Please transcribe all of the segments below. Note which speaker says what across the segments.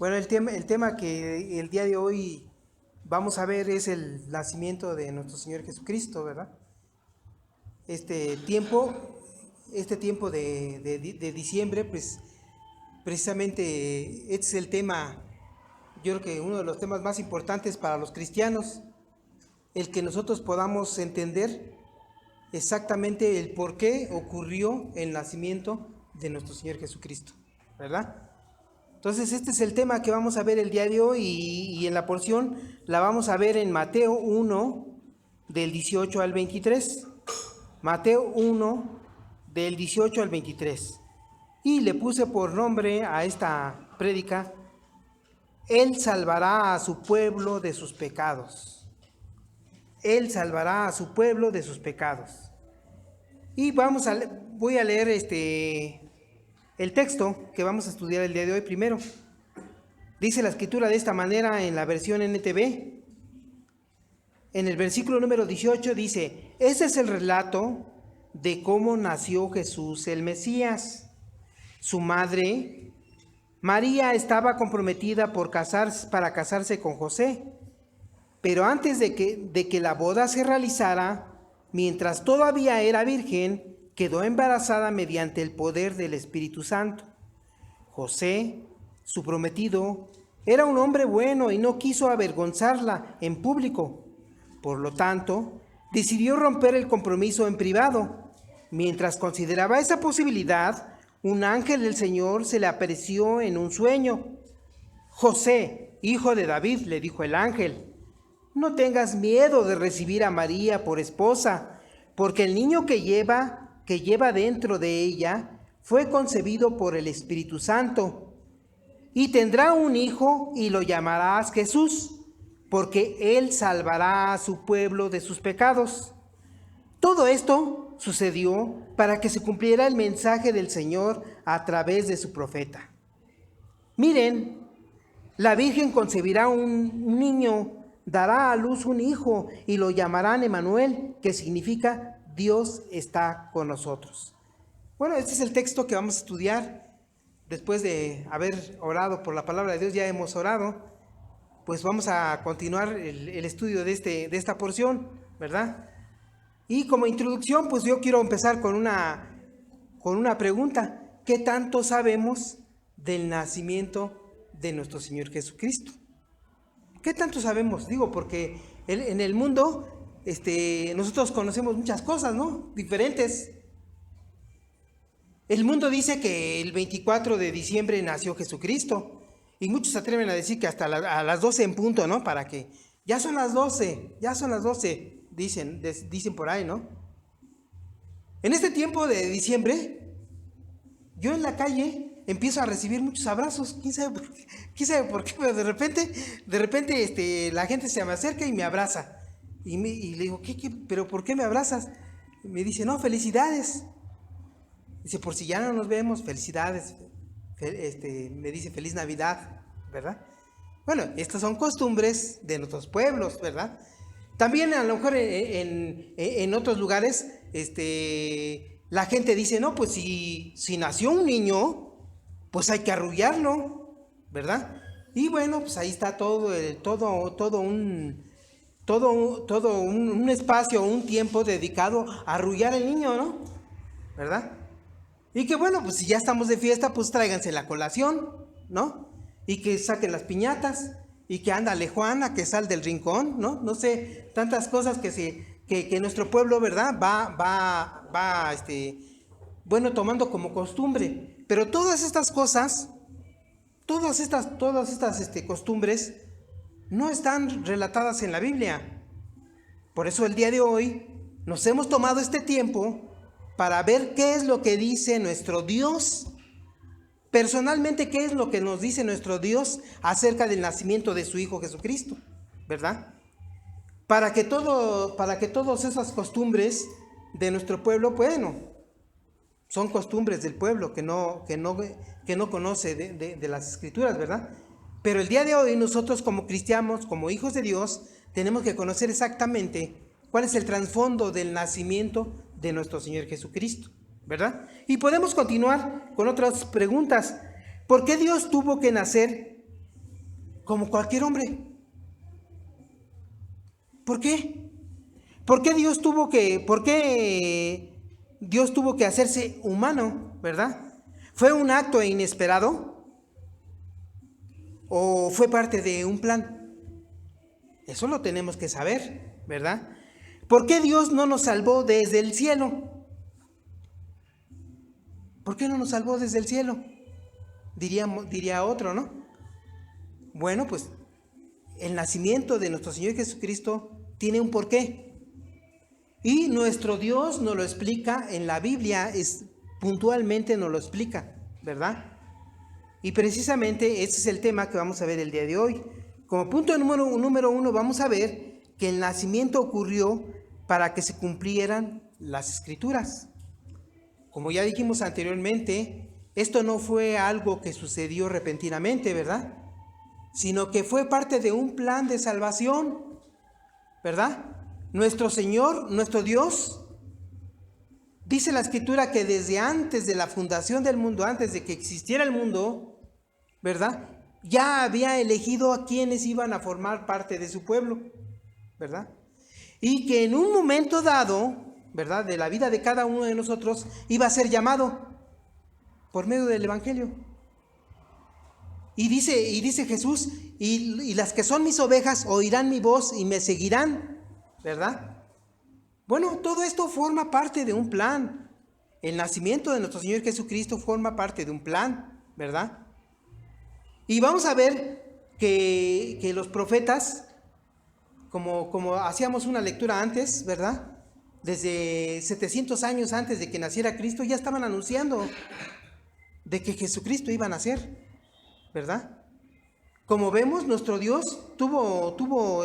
Speaker 1: Bueno, el tema que el día de hoy vamos a ver es el nacimiento de nuestro Señor Jesucristo, ¿verdad? Este tiempo, este tiempo de diciembre, pues precisamente este es el tema, yo creo que uno de los temas más importantes para los cristianos, el que nosotros podamos entender exactamente el por qué ocurrió el nacimiento de nuestro Señor Jesucristo, ¿verdad? Entonces este es el tema que vamos a ver el día de hoy y en la porción la vamos a ver en Mateo 1 del 18 al 23. Mateo 1 del 18 al 23. Y le puse por nombre a esta prédica: Él salvará a su pueblo de sus pecados. Él salvará a su pueblo de sus pecados. Y voy a leer el texto que vamos a estudiar el día de hoy primero. Dice la escritura de esta manera en la versión NTV. En el versículo número 18 dice: ese es el relato de cómo nació Jesús el Mesías. Su madre, María, estaba comprometida para casarse con José. Pero antes de que la boda se realizara, mientras todavía era virgen, quedó embarazada mediante el poder del Espíritu Santo. José, su prometido, era un hombre bueno y no quiso avergonzarla en público. Por lo tanto, decidió romper el compromiso en privado. Mientras consideraba esa posibilidad, un ángel del Señor se le apareció en un sueño. José, hijo de David, le dijo el ángel, no tengas miedo de recibir a María por esposa, porque el niño que lleva dentro de ella fue concebido por el Espíritu Santo. Y tendrá un hijo y lo llamarás Jesús, porque él salvará a su pueblo de sus pecados. Todo esto sucedió para que se cumpliera el mensaje del Señor a través de su profeta. Miren, la Virgen concebirá un niño, dará a luz un hijo y lo llamarán Emmanuel, que significa Dios está con nosotros. Bueno, este es el texto que vamos a estudiar. Después de haber orado por la palabra de Dios, ya hemos orado, pues vamos a continuar el estudio de esta porción, ¿verdad? Y como introducción, pues yo quiero empezar con una pregunta. ¿Qué tanto sabemos del nacimiento de nuestro Señor Jesucristo? ¿Qué tanto sabemos? Digo, porque en el mundo nosotros conocemos muchas cosas, ¿no? Diferentes. El mundo dice que el 24 de diciembre nació Jesucristo. Y muchos se atreven a decir que hasta a las 12 en punto, ¿no? Para que ya son las 12, dicen por ahí, ¿no? En este tiempo de diciembre, yo en la calle empiezo a recibir muchos abrazos. ¿Quién sabe por qué? Pero de repente la gente se me acerca y me abraza. Y le digo, ¿pero por qué me abrazas? Y me dice, no, felicidades. Dice, por si ya no nos vemos, felicidades. Me dice, feliz Navidad, ¿verdad? Bueno, estas son costumbres de nuestros pueblos, ¿verdad? También a lo mejor en otros lugares, la gente dice, no, pues si nació un niño, pues hay que arrullarlo, ¿verdad? Y bueno, pues ahí está todo un espacio, un tiempo dedicado a arrullar al niño, ¿no? ¿Verdad? Y que bueno, pues si ya estamos de fiesta, pues tráiganse la colación, ¿no? Y que saquen las piñatas, y que ándale Juana, que sal del rincón, ¿no? No sé, tantas cosas que nuestro pueblo, ¿verdad? Va tomando como costumbre. Pero todas estas cosas, todas estas costumbres, no están relatadas en la Biblia. Por eso el día de hoy nos hemos tomado este tiempo para ver qué es lo que dice nuestro Dios. Personalmente, ¿qué es lo que nos dice nuestro Dios acerca del nacimiento de su Hijo Jesucristo? ¿Verdad? Para que todas esas costumbres de nuestro pueblo, bueno, son costumbres del pueblo que no conoce de las Escrituras, ¿verdad? Pero el día de hoy nosotros como cristianos, como hijos de Dios, tenemos que conocer exactamente cuál es el trasfondo del nacimiento de nuestro Señor Jesucristo, ¿verdad? Y podemos continuar con otras preguntas. ¿Por qué Dios tuvo que nacer como cualquier hombre. ¿Por qué? ¿Por qué Dios tuvo que hacerse humano, verdad? ¿Fue un acto inesperado o fue parte de un plan? Eso lo tenemos que saber, ¿verdad? ¿Por qué Dios no nos salvó desde el cielo? ¿Por qué no nos salvó desde el cielo? Diría otro, ¿no? Bueno, pues el nacimiento de nuestro Señor Jesucristo tiene un porqué. Y nuestro Dios nos lo explica en la Biblia, puntualmente nos lo explica, ¿verdad? Y precisamente ese es el tema que vamos a ver el día de hoy. Como punto número uno, vamos a ver que el nacimiento ocurrió para que se cumplieran las Escrituras. Como ya dijimos anteriormente, esto no fue algo que sucedió repentinamente, ¿verdad? Sino que fue parte de un plan de salvación, ¿verdad? Nuestro Señor, nuestro Dios, dice la Escritura que desde antes de la fundación del mundo, antes de que existiera el mundo, ¿verdad? Ya había elegido a quienes iban a formar parte de su pueblo, ¿verdad? Y que en un momento dado, ¿verdad?, de la vida de cada uno de nosotros, iba a ser llamado por medio del Evangelio. Y dice Jesús, y las que son mis ovejas oirán mi voz y me seguirán, ¿verdad? Bueno, todo esto forma parte de un plan. El nacimiento de nuestro Señor Jesucristo forma parte de un plan, ¿verdad? Y vamos a ver que los profetas, como hacíamos una lectura antes, ¿verdad? Desde 700 años antes de que naciera Cristo, ya estaban anunciando de que Jesucristo iba a nacer, ¿verdad? Como vemos, nuestro Dios tuvo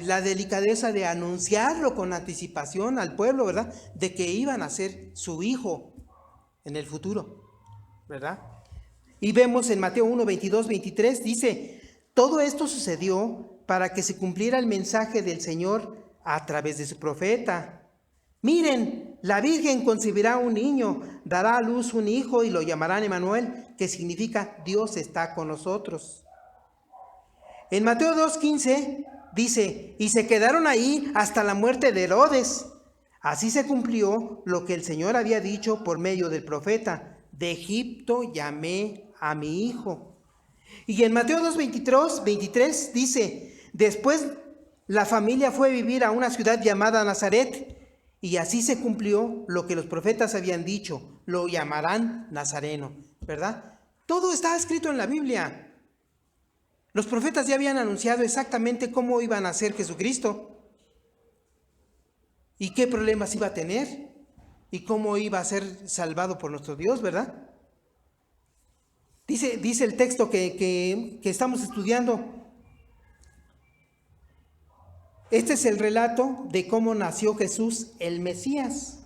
Speaker 1: la delicadeza de anunciarlo con anticipación al pueblo, ¿verdad? De que iban a ser su hijo en el futuro, ¿verdad? Y vemos en Mateo 1, 22, 23, dice, todo esto sucedió para que se cumpliera el mensaje del Señor a través de su profeta. Miren, la Virgen concebirá un niño, dará a luz un hijo y lo llamarán Emmanuel, que significa Dios está con nosotros. En Mateo 2:15 dice, y se quedaron ahí hasta la muerte de Herodes. Así se cumplió lo que el Señor había dicho por medio del profeta, de Egipto llamé a mi hijo. Y en Mateo 2:23 dice, después la familia fue a vivir a una ciudad llamada Nazaret, y así se cumplió lo que los profetas habían dicho, lo llamarán Nazareno, ¿verdad? Todo está escrito en la Biblia. Los profetas ya habían anunciado exactamente cómo iba a nacer Jesucristo y qué problemas iba a tener y cómo iba a ser salvado por nuestro Dios, ¿verdad? Dice el texto que estamos estudiando. Este es el relato de cómo nació Jesús, el Mesías.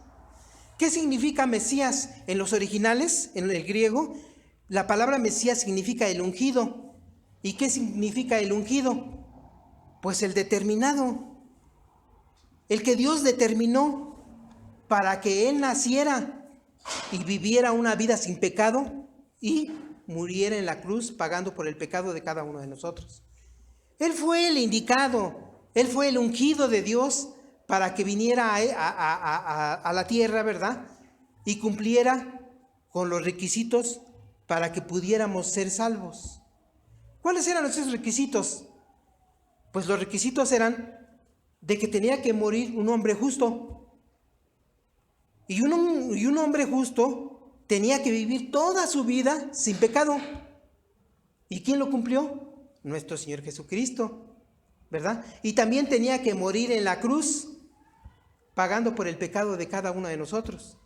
Speaker 1: ¿Qué significa Mesías? En los originales, en el griego, la palabra Mesías significa el ungido. ¿Y qué significa el ungido? Pues el determinado. El que Dios determinó para que Él naciera y viviera una vida sin pecado y muriera en la cruz pagando por el pecado de cada uno de nosotros. Él fue el indicado. Él fue el ungido de Dios para que viniera a la tierra, ¿verdad? Y cumpliera con los requisitos para que pudiéramos ser salvos. ¿Cuáles eran esos requisitos? Pues los requisitos eran de que tenía que morir un hombre justo. Y un hombre justo tenía que vivir toda su vida sin pecado. ¿Y quién lo cumplió? Nuestro Señor Jesucristo, ¿verdad? Y también tenía que morir en la cruz, pagando por el pecado de cada uno de nosotros.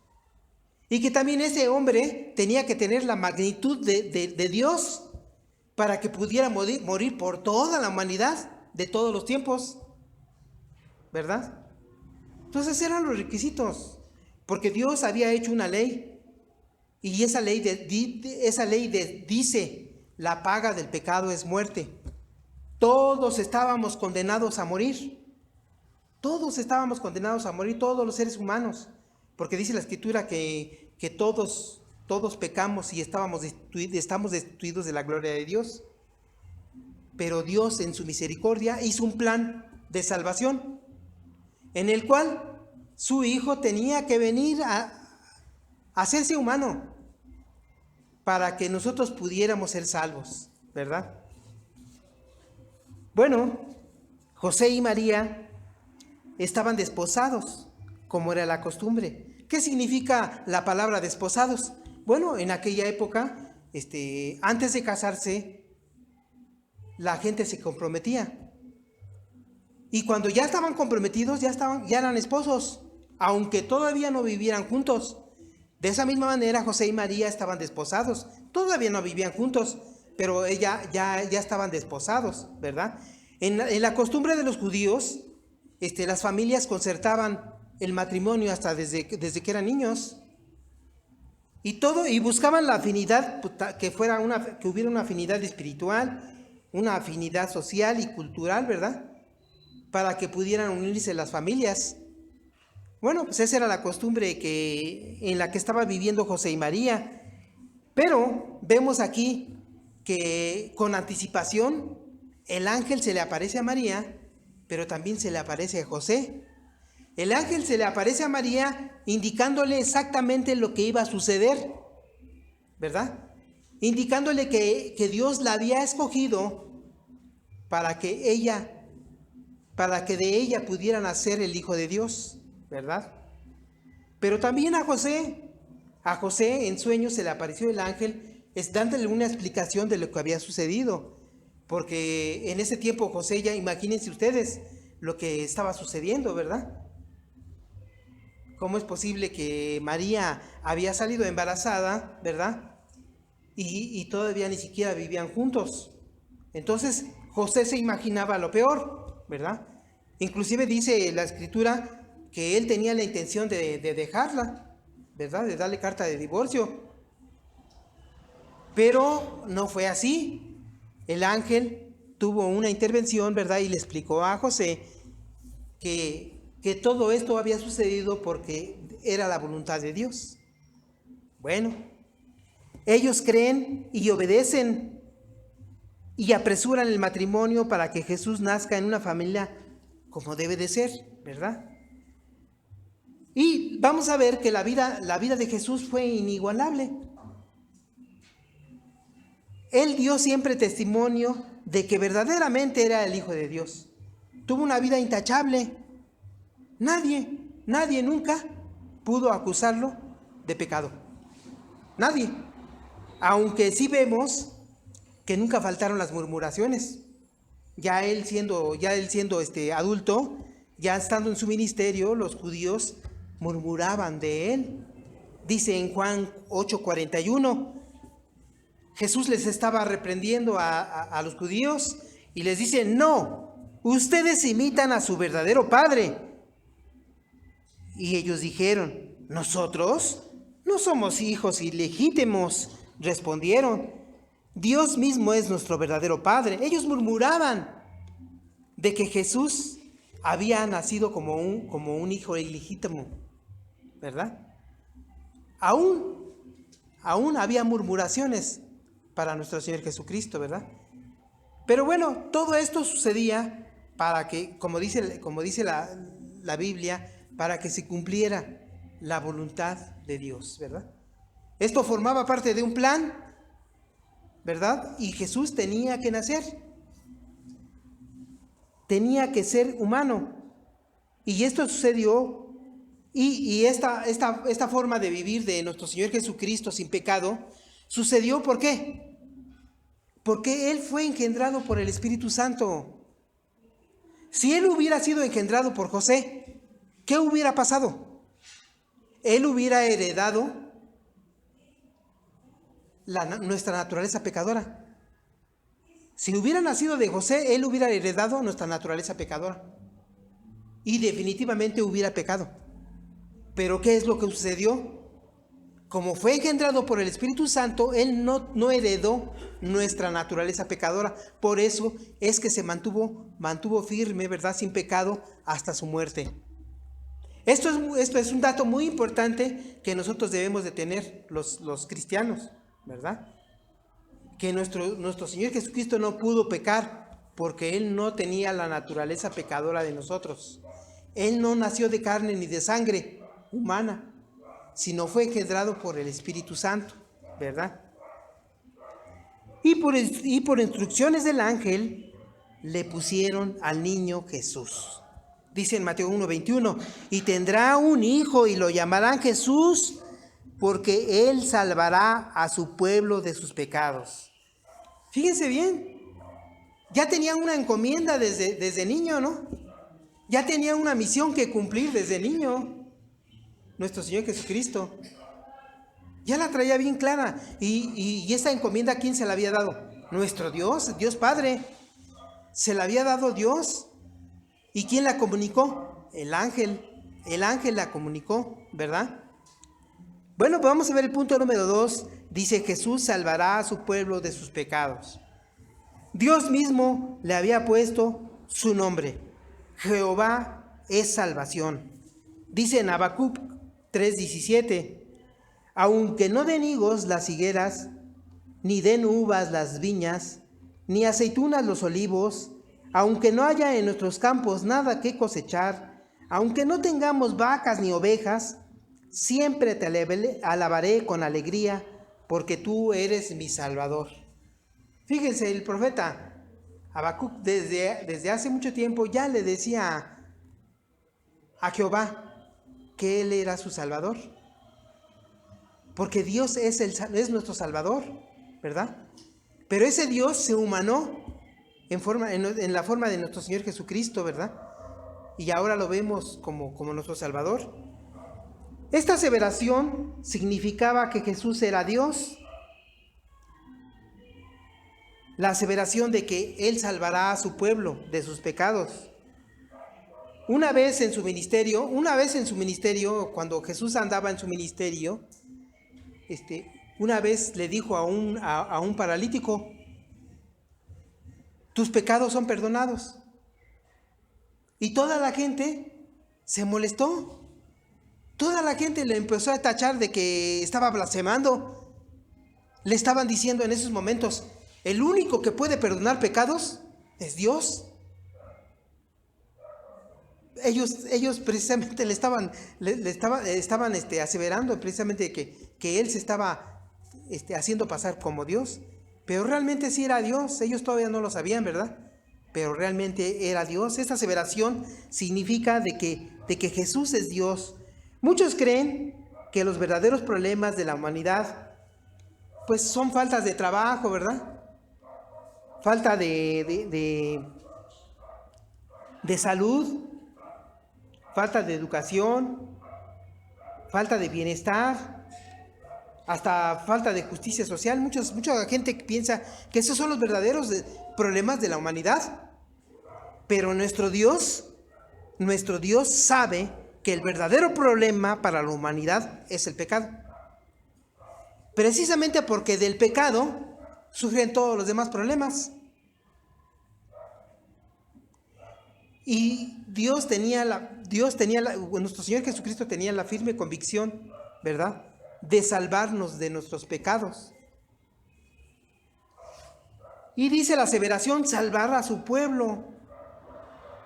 Speaker 1: Y que también ese hombre tenía que tener la magnitud de Dios para que pudiera morir por toda la humanidad de todos los tiempos, ¿verdad? Entonces eran los requisitos, porque Dios había hecho una ley y esa ley dice, la paga del pecado es muerte. Todos estábamos condenados a morir. Todos estábamos condenados a morir, todos los seres humanos. Porque dice la Escritura que todos pecamos y estamos destituidos de la gloria de Dios. pero Dios en su misericordia hizo un plan de salvación en el cual su Hijo tenía que venir a hacerse humano para que nosotros pudiéramos ser salvos, ¿verdad? Bueno, José y María estaban desposados, como era la costumbre. ¿Qué significa la palabra desposados? Bueno, en aquella época, antes de casarse, la gente se comprometía. Y cuando ya estaban comprometidos, ya eran esposos, aunque todavía no vivieran juntos. De esa misma manera, José y María estaban desposados. Todavía no vivían juntos, pero ya estaban desposados, ¿verdad? En la costumbre de los judíos, las familias concertaban el matrimonio hasta desde que eran niños. Y buscaban la afinidad, que hubiera una afinidad espiritual, una afinidad social y cultural, ¿verdad? Para que pudieran unirse las familias. Bueno, pues esa era la costumbre en la que estaba viviendo José y María. Pero vemos aquí que con anticipación el ángel se le aparece a María, pero también se le aparece a José. El ángel se le aparece a María indicándole exactamente lo que iba a suceder, ¿verdad? Indicándole que Dios la había escogido para que de ella pudiera nacer el Hijo de Dios, ¿verdad? Pero también a José en sueños se le apareció el ángel, dándole una explicación de lo que había sucedido, porque en ese tiempo José, ya imagínense ustedes lo que estaba sucediendo, ¿verdad? ¿Cómo es posible que María había salido embarazada, ¿verdad? Y todavía ni siquiera vivían juntos. Entonces José se imaginaba lo peor, ¿verdad? Inclusive dice la escritura que él tenía la intención de dejarla, ¿verdad? De darle carta de divorcio. Pero no fue así. El ángel tuvo una intervención, ¿verdad? Y le explicó a José que todo esto había sucedido porque era la voluntad de Dios. Bueno, ellos creen y obedecen y apresuran el matrimonio para que Jesús nazca en una familia como debe de ser, ¿verdad? Y vamos a ver que la vida de Jesús fue inigualable. Él dio siempre testimonio de que verdaderamente era el Hijo de Dios. Tuvo una vida intachable. Nadie nunca pudo acusarlo de pecado. Nadie. Aunque sí vemos que nunca faltaron las murmuraciones. Ya él siendo adulto, ya estando en su ministerio, los judíos murmuraban de él. Dice en Juan 8:41, Jesús les estaba reprendiendo a los judíos y les dice: no, ustedes imitan a su verdadero padre. Y ellos dijeron: nosotros no somos hijos ilegítimos. Respondieron: Dios mismo es nuestro verdadero padre. Ellos murmuraban de que Jesús había nacido como un hijo ilegítimo, ¿verdad? Aún había murmuraciones para nuestro Señor Jesucristo, ¿verdad? Pero bueno, todo esto sucedía para que, como dice la Biblia, para que se cumpliera la voluntad de Dios, ¿verdad? Esto formaba parte de un plan, ¿verdad? Y Jesús tenía que nacer, tenía que ser humano. Y esto sucedió, y esta forma de vivir de nuestro Señor Jesucristo sin pecado, sucedió ¿por qué? Porque Él fue engendrado por el Espíritu Santo. Si Él hubiera sido engendrado por José, ¿qué hubiera pasado? Él hubiera heredado nuestra naturaleza pecadora. Si hubiera nacido de José, él hubiera heredado nuestra naturaleza pecadora. Y definitivamente hubiera pecado. Pero ¿qué es lo que sucedió? Como fue engendrado por el Espíritu Santo, él no heredó nuestra naturaleza pecadora. Por eso es que se mantuvo firme, ¿verdad? Sin pecado hasta su muerte. Esto es un dato muy importante que nosotros debemos de tener los cristianos, ¿verdad? Que nuestro Señor Jesucristo no pudo pecar porque Él no tenía la naturaleza pecadora de nosotros. Él no nació de carne ni de sangre humana, sino fue engendrado por el Espíritu Santo, ¿verdad? Y por instrucciones del ángel le pusieron al niño Jesús. Dice en Mateo 1:21, y tendrá un hijo y lo llamarán Jesús, porque él salvará a su pueblo de sus pecados. Fíjense bien, ya tenía una encomienda desde niño, ¿no? Ya tenía una misión que cumplir desde niño, nuestro Señor Jesucristo. Ya la traía bien clara. Y esa encomienda, ¿a quién se la había dado? Nuestro Dios, Dios Padre. Se la había dado Dios. ¿Y quién la comunicó? El ángel. El ángel la comunicó, ¿verdad? Bueno, pues vamos a ver el punto número 2. Dice, Jesús salvará a su pueblo de sus pecados. Dios mismo le había puesto su nombre. Jehová es salvación. Dice en Habacuc 3:17, aunque no den higos las higueras, ni den uvas las viñas, ni aceitunas los olivos, aunque no haya en nuestros campos nada que cosechar, aunque no tengamos vacas ni ovejas, siempre te alabaré con alegría, porque tú eres mi Salvador. Fíjense, el profeta Habacuc desde hace mucho tiempo ya le decía a Jehová que Él era su Salvador. Porque Dios es nuestro Salvador, ¿verdad? Pero ese Dios se humanó en la forma de nuestro Señor Jesucristo, ¿verdad? Y ahora lo vemos como nuestro Salvador. Esta aseveración significaba que Jesús era Dios. La aseveración de que Él salvará a su pueblo de sus pecados. Una vez en su ministerio, cuando Jesús andaba en su ministerio, una vez le dijo a un paralítico, tus pecados son perdonados. Y toda la gente se molestó. Toda la gente le empezó a tachar de que estaba blasfemando. Le estaban diciendo en esos momentos, el único que puede perdonar pecados es Dios. Ellos precisamente estaban aseverando precisamente que Él se estaba haciendo pasar como Dios, pero realmente sí era Dios. Ellos todavía no lo sabían, ¿verdad? Pero realmente era Dios. Esta aseveración significa de que Jesús es Dios. Muchos creen que los verdaderos problemas de la humanidad pues son faltas de trabajo, ¿verdad? Falta de salud, falta de educación, falta de bienestar, hasta falta de justicia social. Mucha gente piensa que esos son los verdaderos problemas de la humanidad. Pero nuestro Dios sabe que el verdadero problema para la humanidad es el pecado. Precisamente porque del pecado surgen todos los demás problemas. Y nuestro Señor Jesucristo tenía la firme convicción, ¿verdad?, de salvarnos de nuestros pecados. Y dice la aseveración, salvará a su pueblo.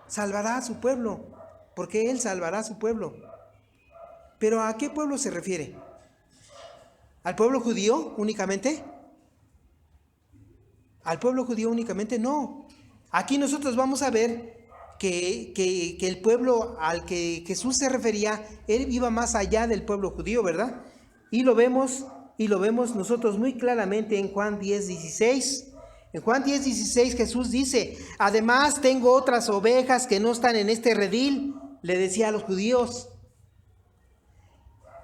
Speaker 1: Salvará a su pueblo, porque Él salvará a su pueblo. ¿Pero a qué pueblo se refiere? ¿Al pueblo judío únicamente? ¿Al pueblo judío únicamente? No. Aquí nosotros vamos a ver que el pueblo al que Jesús se refería, Él iba más allá del pueblo judío, ¿verdad? Y lo vemos nosotros muy claramente en Juan 10:16. En Juan 10:16 Jesús dice, además tengo otras ovejas que no están en este redil, le decía a los judíos.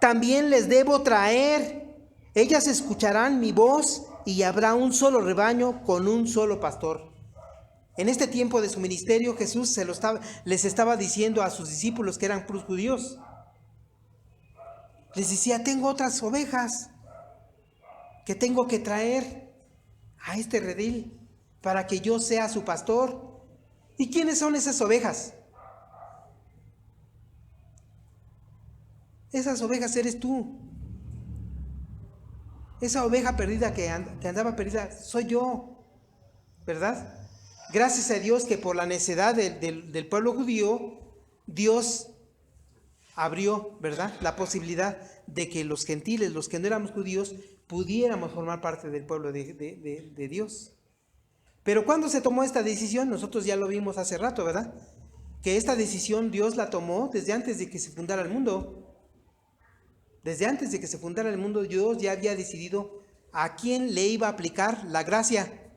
Speaker 1: También les debo traer, ellas escucharán mi voz y habrá un solo rebaño con un solo pastor. En este tiempo de su ministerio Jesús les estaba diciendo a sus discípulos que eran puros judíos. Les decía, tengo otras ovejas que tengo que traer a este redil para que yo sea su pastor. ¿Y quiénes son esas ovejas? Esas ovejas eres tú. Esa oveja perdida que andaba perdida soy yo, ¿verdad? Gracias a Dios que por la necedad del pueblo judío, Dios abrió, ¿verdad?, la posibilidad de que los gentiles, los que no éramos judíos, pudiéramos formar parte del pueblo de Dios. Pero cuando se tomó esta decisión, nosotros ya lo vimos hace rato, ¿verdad?, que esta decisión Dios la tomó desde antes de que se fundara el mundo. Desde antes de que se fundara el mundo, Dios ya había decidido a quién le iba a aplicar la gracia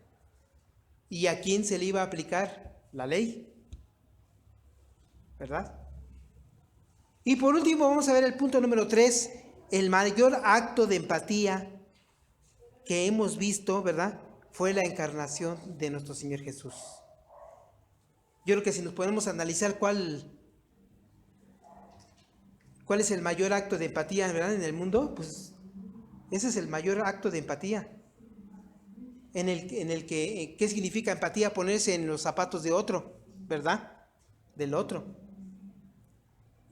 Speaker 1: y a quién se le iba a aplicar la ley, ¿verdad? Y por último vamos a ver el punto número 3, el mayor acto de empatía que hemos visto, ¿verdad?, fue la encarnación de nuestro Señor Jesús. Yo creo que si nos podemos analizar cuál es el mayor acto de empatía, ¿verdad?, en el mundo, pues ese es el mayor acto de empatía. En el que, ¿qué significa empatía? Ponerse en los zapatos de otro, ¿verdad?, del otro.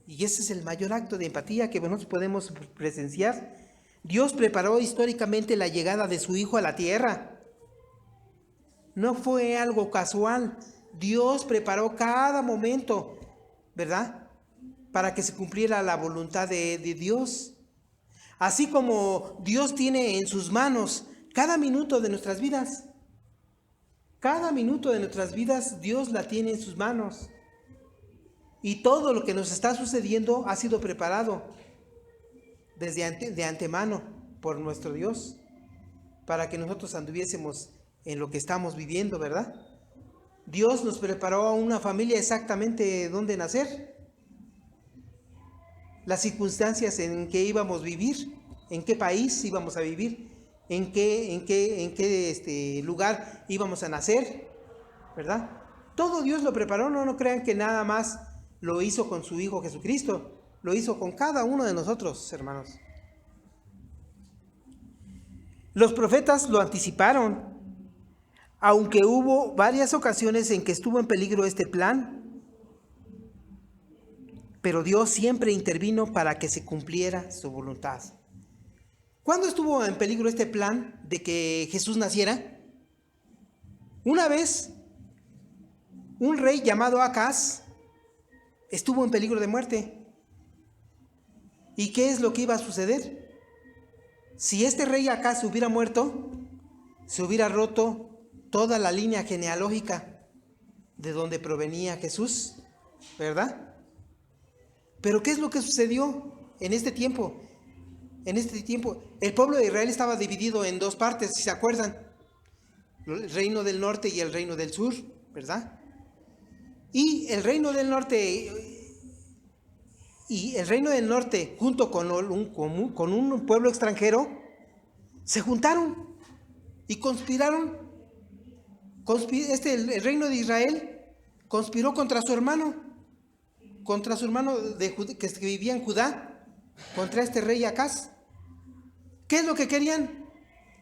Speaker 1: Y ese es el mayor acto de empatía que nosotros podemos presenciar. Dios preparó históricamente la llegada de su Hijo a la tierra. No fue algo casual. Dios preparó cada momento, ¿verdad?, para que se cumpliera la voluntad de Dios. Así como Dios tiene en sus manos cada minuto de nuestras vidas. Cada minuto de nuestras vidas Dios la tiene en sus manos. Y todo lo que nos está sucediendo ha sido preparado de antemano por nuestro Dios, para que nosotros anduviésemos en lo que estamos viviendo, ¿verdad? Dios nos preparó a una familia exactamente donde nacer, las circunstancias en que íbamos a vivir, en qué país íbamos a vivir, en qué lugar íbamos a nacer, ¿verdad? Todo Dios lo preparó. No crean que nada más lo hizo con su Hijo Jesucristo, lo hizo con cada uno de nosotros, hermanos. Los profetas lo anticiparon, aunque hubo varias ocasiones en que estuvo en peligro este plan, pero Dios siempre intervino para que se cumpliera su voluntad. ¿Cuándo estuvo en peligro este plan de que Jesús naciera? Una vez, un rey llamado Acaz estuvo en peligro de muerte. ¿Y qué es lo que iba a suceder? Si este rey Acaz hubiera muerto, se hubiera roto toda la línea genealógica de donde provenía Jesús, ¿verdad? Pero ¿qué es lo que sucedió en este tiempo? En este tiempo, el pueblo de Israel estaba dividido en dos partes, si se acuerdan. El reino del norte y el reino del sur, ¿verdad? Y el reino del norte junto con un pueblo extranjero se juntaron y conspiraron. El reino de Israel conspiró contra su hermano que vivía en Judá, contra este rey Acaz. ¿Qué es lo que querían?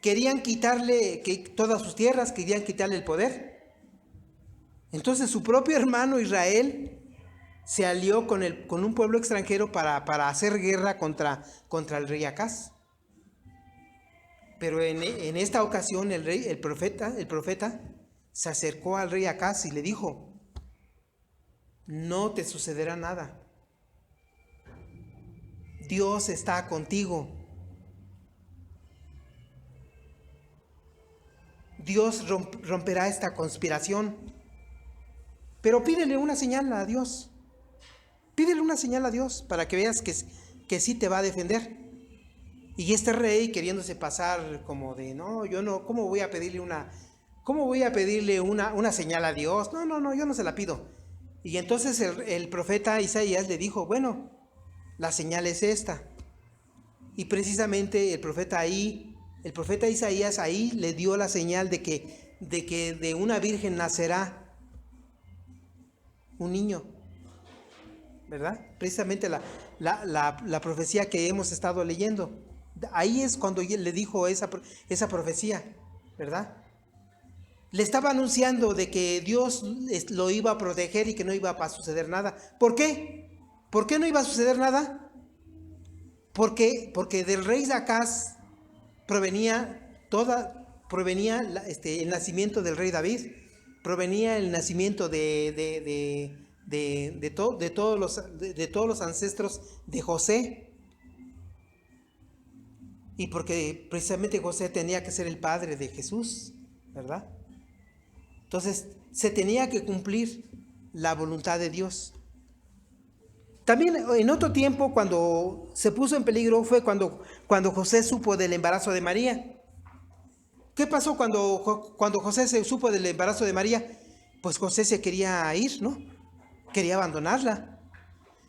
Speaker 1: Querían quitarle todas sus tierras, querían quitarle el poder. Entonces su propio hermano Israel se alió con un pueblo extranjero para hacer guerra contra el rey Acaz. Pero en esta ocasión el profeta se acercó al rey Acaz y le dijo: no te sucederá nada. Dios está contigo. Dios romperá esta conspiración. Pero pídele una señal a Dios. Pídele una señal a Dios para que veas que sí te va a defender. Y este rey, queriéndose pasar como de, no, yo no, ¿cómo voy a pedirle una señal a Dios? No, yo no se la pido. Y entonces el profeta Isaías le dijo: bueno, la señal es esta. Y precisamente el profeta Isaías ahí le dio la señal de que de una virgen nacerá un niño, ¿verdad? Precisamente la profecía que hemos estado leyendo. Ahí es cuando le dijo esa profecía, ¿verdad? Le estaba anunciando de que Dios lo iba a proteger y que no iba a suceder nada. ¿Por qué? ¿Por qué no iba a suceder nada? Porque del rey de Acaz provenía el nacimiento del rey David. provenía el nacimiento de todos los ancestros de José. Y porque precisamente José tenía que ser el padre de Jesús, ¿verdad? Entonces se tenía que cumplir la voluntad de Dios. También en otro tiempo, cuando se puso en peligro, fue cuando José supo del embarazo de María. ¿Qué pasó cuando José se supo del embarazo de María? Pues José se quería ir, ¿no? Quería abandonarla.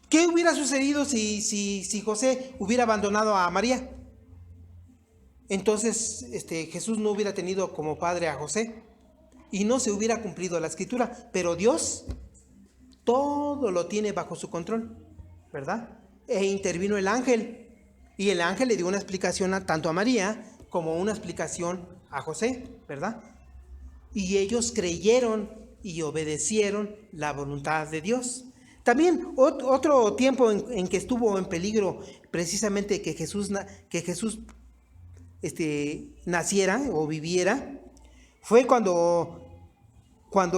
Speaker 1: ¿Qué hubiera sucedido si José hubiera abandonado a María? Entonces Jesús no hubiera tenido como padre a José y no se hubiera cumplido la escritura. Pero Dios todo lo tiene bajo su control, ¿verdad? E intervino el ángel, y el ángel le dio una explicación tanto a María como una explicación a José, ¿verdad? Y ellos creyeron y obedecieron la voluntad de Dios. También otro tiempo en que estuvo en peligro precisamente que Jesús naciera o viviera, fue cuando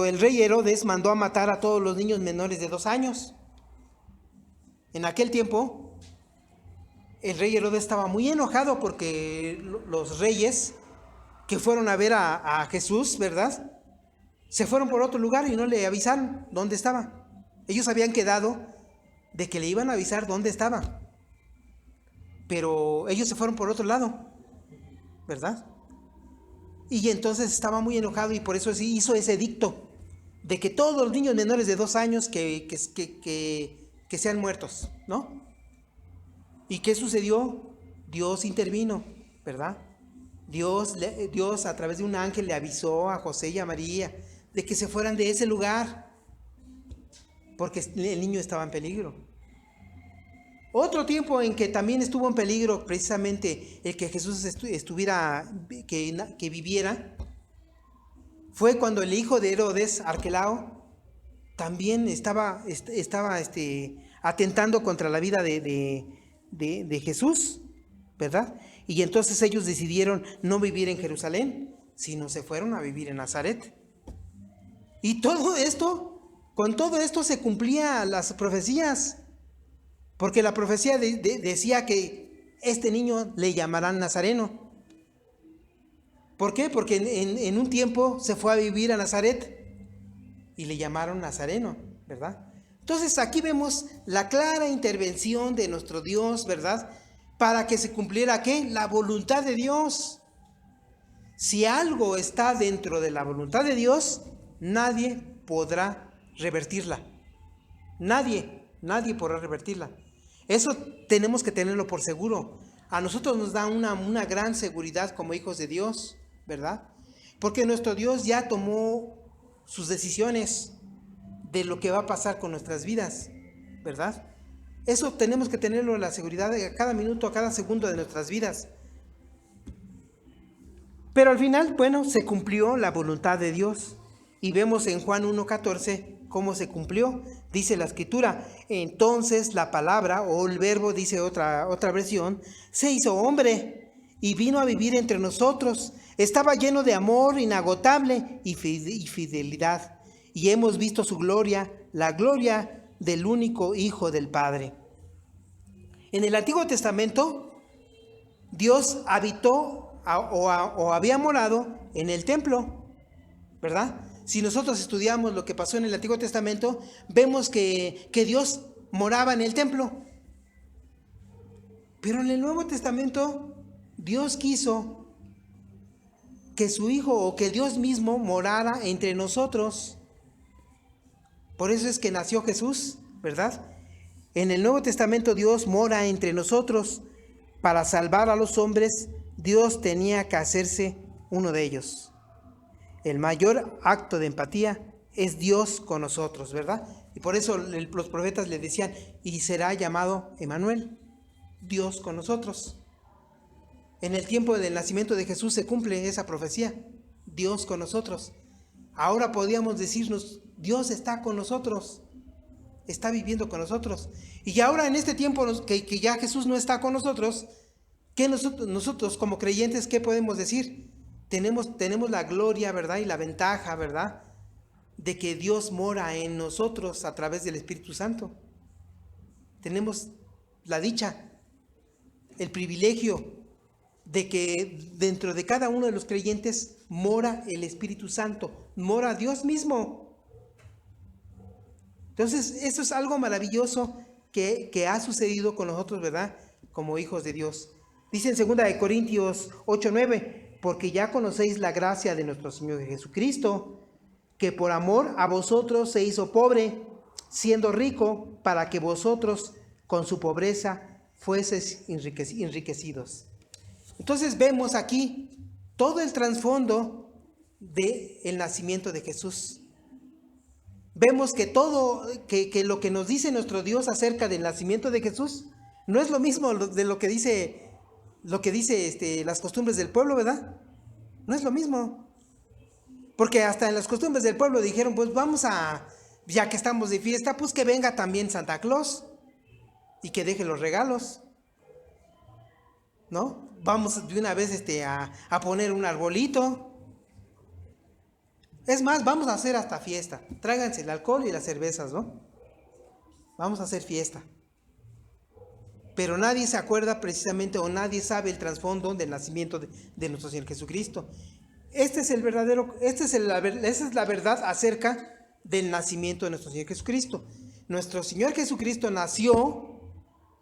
Speaker 1: el rey Herodes mandó a matar a todos los niños menores de 2 años. En aquel tiempo, el rey Herodes estaba muy enojado porque los reyes que fueron a ver a Jesús, ¿verdad?, se fueron por otro lugar y no le avisaron dónde estaba. Ellos habían quedado de que le iban a avisar dónde estaba, pero ellos se fueron por otro lado, ¿verdad? Y entonces estaba muy enojado y por eso hizo ese edicto de que todos los niños menores de 2 años que sean muertos, ¿no? ¿Y qué sucedió? Dios intervino, ¿verdad? Dios a través de un ángel le avisó a José y a María de que se fueran de ese lugar porque el niño estaba en peligro. Otro tiempo en que también estuvo en peligro precisamente el que Jesús que viviera, fue cuando el hijo de Herodes, Arquelao, también estaba atentando contra la vida de Jesús, ¿verdad? Y entonces ellos decidieron no vivir en Jerusalén, sino se fueron a vivir en Nazaret. Y con todo esto se cumplían las profecías. Porque la profecía decía que este niño le llamarán Nazareno. ¿Por qué? Porque en un tiempo se fue a vivir a Nazaret y le llamaron Nazareno, ¿verdad? Entonces aquí vemos la clara intervención de nuestro Dios, ¿verdad? Para que se cumpliera, ¿qué? La voluntad de Dios. Si algo está dentro de la voluntad de Dios, nadie podrá revertirla. Nadie podrá revertirla. Eso tenemos que tenerlo por seguro. A nosotros nos da una gran seguridad como hijos de Dios, ¿verdad? Porque nuestro Dios ya tomó sus decisiones de lo que va a pasar con nuestras vidas, ¿verdad? Eso tenemos que tenerlo, la seguridad a cada minuto, a cada segundo de nuestras vidas. Pero al final, bueno, se cumplió la voluntad de Dios. Y vemos en Juan 1:14 cómo se cumplió. Dice la escritura, entonces la palabra o el verbo, dice otra versión, se hizo hombre y vino a vivir entre nosotros. Estaba lleno de amor inagotable y fidelidad. Y hemos visto su gloria, la gloria del único Hijo del Padre. En el Antiguo Testamento, Dios habitó o había morado en el templo, ¿verdad? Si nosotros estudiamos lo que pasó en el Antiguo Testamento, vemos que Dios moraba en el templo. Pero en el Nuevo Testamento, Dios quiso que su Hijo o que Dios mismo morara entre nosotros. Por eso es que nació Jesús, ¿verdad? En el Nuevo Testamento Dios mora entre nosotros. Para salvar a los hombres, Dios tenía que hacerse uno de ellos. El mayor acto de empatía es Dios con nosotros, ¿verdad? Y por eso los profetas le decían, y será llamado Emmanuel, Dios con nosotros. En el tiempo del nacimiento de Jesús se cumple esa profecía, Dios con nosotros. Ahora podríamos decirnos, Dios está con nosotros, está viviendo con nosotros. Y ahora en este tiempo que ya Jesús no está con nosotros, ¿qué nosotros como creyentes qué podemos decir? Tenemos la gloria, ¿verdad? Y la ventaja, ¿verdad? de que Dios mora en nosotros a través del Espíritu Santo. Tenemos la dicha, el privilegio de que dentro de cada uno de los creyentes mora el Espíritu Santo, mora Dios mismo. Entonces, eso es algo maravilloso que ha sucedido con nosotros, ¿verdad? Como hijos de Dios. Dice en 2 Corintios 8:9, porque ya conocéis la gracia de nuestro Señor Jesucristo, que por amor a vosotros se hizo pobre, siendo rico, para que vosotros con su pobreza fueseis enriquecidos. Entonces vemos aquí todo el trasfondo del nacimiento de Jesús. Vemos que que lo que nos dice nuestro Dios acerca del nacimiento de Jesús no es lo mismo de lo que dice las costumbres del pueblo, ¿verdad? No es lo mismo. Porque hasta en las costumbres del pueblo dijeron, pues ya que estamos de fiesta, pues que venga también Santa Claus y que deje los regalos, ¿no? Vamos de una vez a poner un arbolito. Es más, vamos a hacer hasta fiesta. Tráiganse el alcohol y las cervezas, ¿no? Vamos a hacer fiesta. Pero nadie se acuerda precisamente o nadie sabe el trasfondo del nacimiento de nuestro Señor Jesucristo. Esa es la verdad acerca del nacimiento de nuestro Señor Jesucristo. Nuestro Señor Jesucristo nació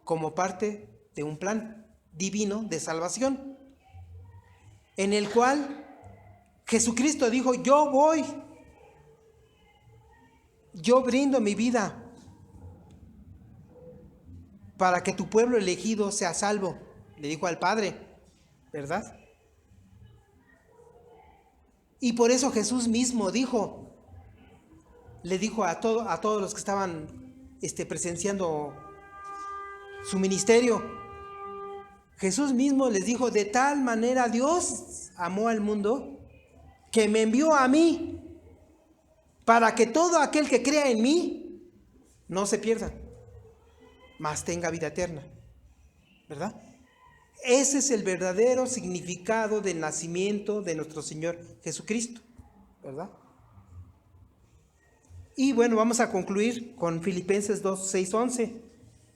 Speaker 1: como parte de un plan divino de salvación, en el cual Jesucristo dijo, yo brindo mi vida para que tu pueblo elegido sea salvo, le dijo al Padre, ¿verdad? Y por eso Jesús mismo le dijo a todos los que estaban presenciando su ministerio, Jesús mismo les dijo, de tal manera Dios amó al mundo que me envió a mí para que todo aquel que crea en mí no se pierda, mas tenga vida eterna, ¿verdad? Ese es el verdadero significado del nacimiento de nuestro Señor Jesucristo, ¿verdad? Y bueno, vamos a concluir con Filipenses 2, 6, 11.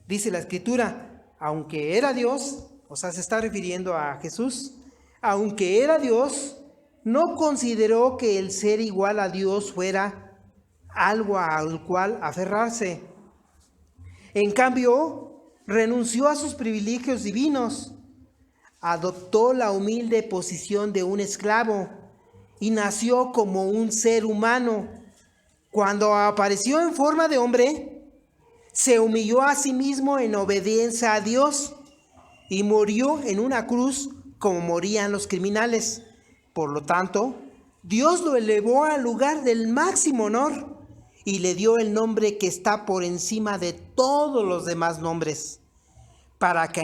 Speaker 1: Dice la Escritura, aunque era Dios, o sea, se está refiriendo a Jesús, aunque era Dios, no consideró que el ser igual a Dios fuera algo al cual aferrarse. En cambio, renunció a sus privilegios divinos, adoptó la humilde posición de un esclavo y nació como un ser humano. Cuando apareció en forma de hombre, se humilló a sí mismo en obediencia a Dios y murió en una cruz como morían los criminales. Por lo tanto, Dios lo elevó al lugar del máximo honor y le dio el nombre que está por encima de todos los demás nombres, para que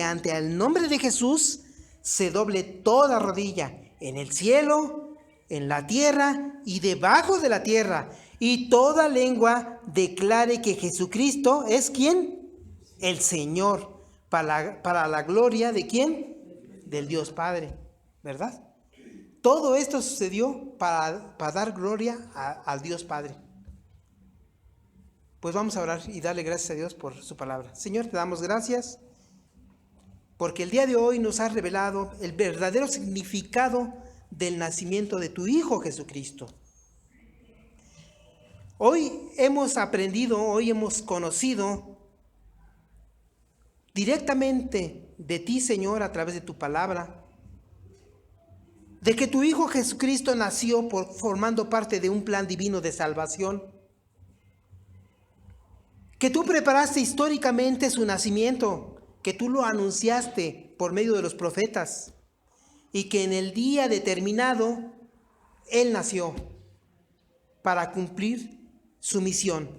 Speaker 1: ante el nombre de Jesús se doble toda rodilla en el cielo, en la tierra y debajo de la tierra, y toda lengua declare que Jesucristo es ¿quién? El Señor, para la gloria de ¿quién? Del Dios Padre, ¿verdad? Todo esto sucedió para dar gloria al Dios Padre. Pues vamos a orar y darle gracias a Dios por su palabra. Señor, te damos gracias porque el día de hoy nos has revelado el verdadero significado del nacimiento de tu Hijo Jesucristo. Hoy hemos aprendido, hoy hemos conocido directamente de ti, Señor, a través de tu palabra, de que tu Hijo Jesucristo nació formando parte de un plan divino de salvación, que tú preparaste históricamente su nacimiento, que tú lo anunciaste por medio de los profetas, y que en el día determinado Él nació para cumplir su misión,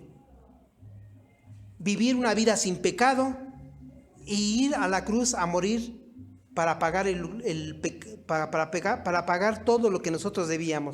Speaker 1: vivir una vida sin pecado y ir a la cruz a morir para pagar para pagar todo lo que nosotros debíamos.